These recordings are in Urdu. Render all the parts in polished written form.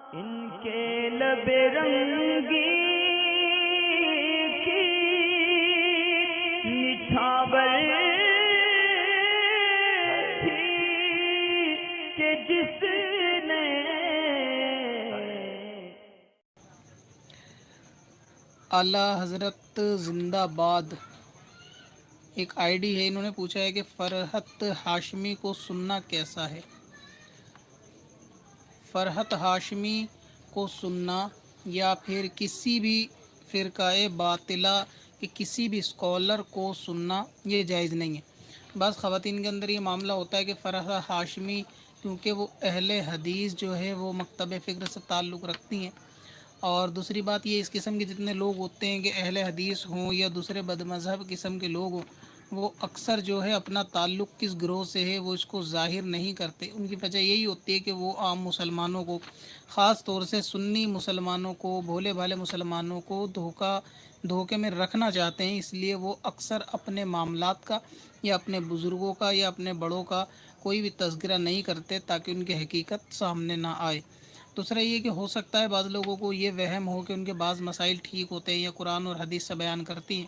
ان کے لب رنگی کی نچھاور تھی کہ جس نے اعلیٰ حضرت زندہ باد ایک آئی ڈی ہے، انہوں نے پوچھا ہے کہ فرحت ہاشمی کو سننا کیسا ہے؟ فرحت ہاشمی کو سننا یا پھر کسی بھی فرقہ باطلہ کہ کسی بھی اسکالر کو سننا یہ جائز نہیں ہے۔ بعض خواتین کے اندر یہ معاملہ ہوتا ہے کہ فرحت ہاشمی کیونکہ وہ اہل حدیث جو ہے وہ مکتب فکر سے تعلق رکھتی ہیں، اور دوسری بات یہ اس قسم کے جتنے لوگ ہوتے ہیں کہ اہل حدیث ہوں یا دوسرے بد مذہب قسم کے لوگ ہوں، وہ اکثر جو ہے اپنا تعلق کس گروہ سے ہے وہ اس کو ظاہر نہیں کرتے۔ ان کی وجہ یہی ہوتی ہے کہ وہ عام مسلمانوں کو، خاص طور سے سنی مسلمانوں کو، بھولے بھالے مسلمانوں کو دھوکے میں رکھنا چاہتے ہیں، اس لیے وہ اکثر اپنے معاملات کا یا اپنے بزرگوں کا یا اپنے بڑوں کا کوئی بھی تذکرہ نہیں کرتے تاکہ ان کی حقیقت سامنے نہ آئے۔ دوسرا یہ کہ ہو سکتا ہے بعض لوگوں کو یہ وہم ہو کہ ان کے بعض مسائل ٹھیک ہوتے ہیں یا قرآن اور حدیث سے بیان کرتی ہیں،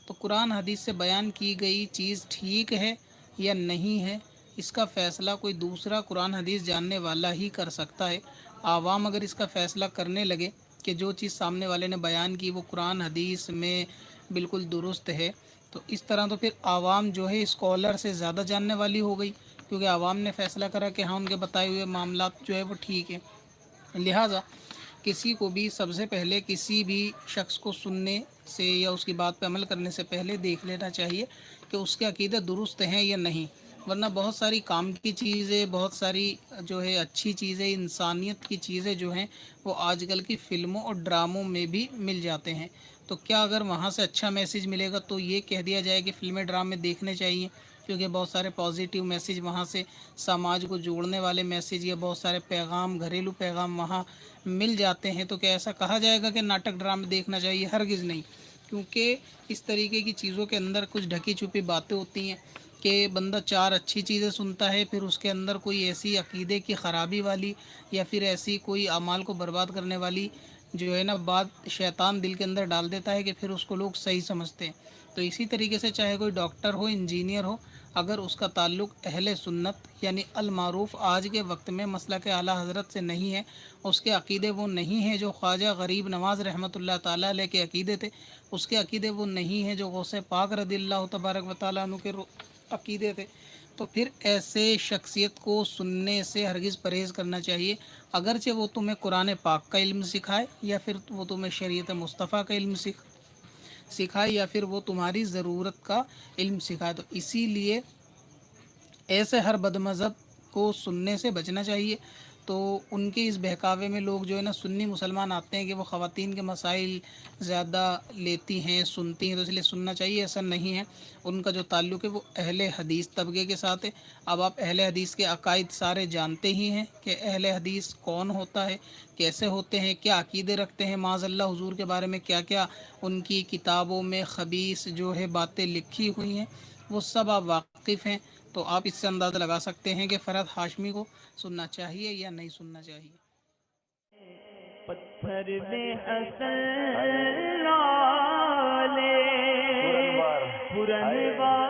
تو قرآن حدیث سے بیان کی گئی چیز ٹھیک ہے یا نہیں ہے، اس کا فیصلہ کوئی دوسرا قرآن حدیث جاننے والا ہی کر سکتا ہے۔ عوام اگر اس کا فیصلہ کرنے لگے کہ جو چیز سامنے والے نے بیان کی وہ قرآن حدیث میں بالکل درست ہے، تو اس طرح تو پھر عوام جو ہے اسکالر سے زیادہ جاننے والی ہو گئی، کیونکہ عوام نے فیصلہ کرا کہ ہاں ان کے بتائے ہوئے معاملات جو ہے وہ ٹھیک ہے۔ لہٰذا کسی کو بھی سب سے پہلے کسی بھی شخص کو سننے سے یا اس کی بات پہ عمل کرنے سے پہلے دیکھ لینا چاہیے کہ اس کے عقیدے درست ہیں یا نہیں، ورنہ بہت ساری کام کی چیزیں، بہت ساری جو ہے اچھی چیزیں، انسانیت کی چیزیں جو ہیں وہ آج کل کی فلموں اور ڈراموں میں بھی مل جاتے ہیں۔ تو کیا اگر وہاں سے اچھا میسیج ملے گا تو یہ کہہ دیا جائے کہ فلمیں ڈرامے دیکھنے چاہیے، کیونکہ بہت سارے پازیٹیو میسیج وہاں سے، سماج کو جوڑنے والے میسیج یا بہت سارے پیغام، گھریلو پیغام وہاں مل جاتے ہیں، تو کیا ایسا کہا جائے گا کہ ناٹک ڈرامے دیکھنا چاہیے؟ ہرگز نہیں، کیونکہ اس طریقے کی چیزوں کے اندر کچھ ڈھکی چھپی باتیں ہوتی ہیں کہ بندہ چار اچھی چیزیں سنتا ہے، پھر اس کے اندر کوئی ایسی عقیدے کی خرابی والی یا پھر ایسی کوئی اعمال کو برباد کرنے والی جو ہے نا بات شیطان دل کے اندر ڈال دیتا ہے کہ پھر اس کو لوگ صحیح سمجھتے ہیں۔ تو اسی طریقے سے چاہے کوئی ڈاکٹر ہو، انجینئر ہو، اگر اس کا تعلق اہل سنت یعنی المعروف آج کے وقت میں مسلک اعلیٰ حضرت سے نہیں ہے، اس کے عقیدے وہ نہیں ہیں جو خواجہ غریب نواز رحمۃ اللہ تعالیٰ علیہ کے عقیدے تھے، اس کے عقیدے وہ نہیں ہیں جو غوث پاک رضی اللہ تبارک و تعالیٰ عنہ کے عقیدے تھے، تو پھر ایسے شخصیت کو سننے سے ہرگز پرہیز کرنا چاہیے، اگرچہ وہ تمہیں قرآن پاک کا علم سکھائے یا پھر وہ تمہیں شریعت مصطفیٰ کا علم سکھائے یا پھر وہ تمہاری ضرورت کا علم سکھائے۔ تو اسی لیے ایسے ہر بد مذہب کو سننے سے بچنا چاہیے۔ تو ان کے اس بہکاوے میں لوگ جو ہے نا سنی مسلمان آتے ہیں کہ وہ خواتین کے مسائل زیادہ لیتی ہیں، سنتی ہیں، تو اس لیے سننا چاہیے، ایسا نہیں ہے۔ ان کا جو تعلق ہے وہ اہل حدیث طبقے کے ساتھ ہے۔ اب آپ اہل حدیث کے عقائد سارے جانتے ہی ہیں کہ اہل حدیث کون ہوتا ہے، کیسے ہوتے ہیں، کیا عقیدے رکھتے ہیں، معاذ اللہ حضور کے بارے میں کیا کیا ان کی کتابوں میں خبیث جو ہے باتیں لکھی ہوئی ہیں، وہ سب آپ واقف ہیں۔ تو آپ اس سے اندازہ لگا سکتے ہیں کہ فرحت ہاشمی کو سننا چاہیے یا نہیں سننا چاہیے۔ پتھر میں حسن لالے پرنوار